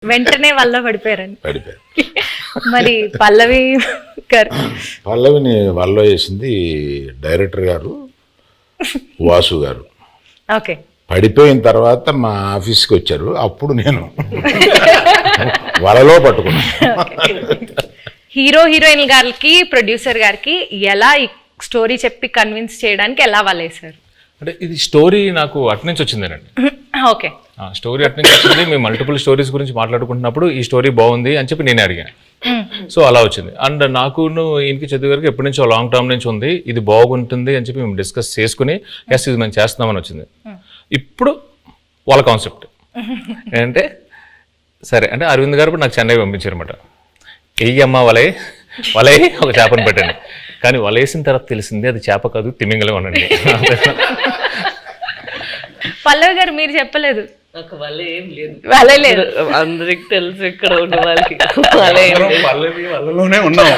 వెంటనే వల్ల పడిపోయారండి. పడిపోయారు. మరి పల్లవి గారు పల్లవిని వల్ల వేసింది డైరెక్టర్ గారు వాసు గారు. ఓకే. పడిపోయిన తర్వాత మా ఆఫీస్కి వచ్చారు. అప్పుడు నేను వలలో పట్టుకున్నాను. హీరో హీరోయిన్ గారికి ప్రొడ్యూసర్ గారికి ఎలా ఈ స్టోరీ చెప్పి కన్విన్స్ చేయడానికి ఎలా వాళ్ళేసారు? అంటే ఇది స్టోరీ నాకు అటు నుంచి వచ్చిందేనండి. ఓకే. స్టోరీ అటు నుంచి వచ్చింది. మేము మల్టిపుల్ స్టోరీస్ గురించి మాట్లాడుకుంటున్నప్పుడు ఈ స్టోరీ బాగుంది అని చెప్పి నేనే అడిగాను. సో అలా వచ్చింది. అండ్ నాకును ఈయనకి చదువు గారికి ఎప్పటి నుంచో లాంగ్ టర్మ్ నుంచి ఉంది, ఇది బాగుంటుంది అని చెప్పి మేము డిస్కస్ చేసుకుని ఎస్ ఇది మేము చేస్తున్నామని వచ్చింది. ఇప్పుడు వాళ్ళ కాన్సెప్ట్ ఏంటంటే సరే అంటే అరవింద్ గారు నాకు చెన్నై పంపించారు అనమాట. వెయ్యమ్మ వలే ఒక చేపను పెట్టండి. కానీ వలేసిన తర్వాత తెలిసింది అది చేప కాదు తిమింగలం అనండి. పల్లవి గారు మీరు చెప్పలేదు? నాకు వల్ల ఏం లేదు, వల లేదు, అందరికి తెలుసు ఇక్కడ ఉన్న వాళ్ళకి వల్ల ఏం లేదు. వాళ్ళలోనే ఉన్నాం.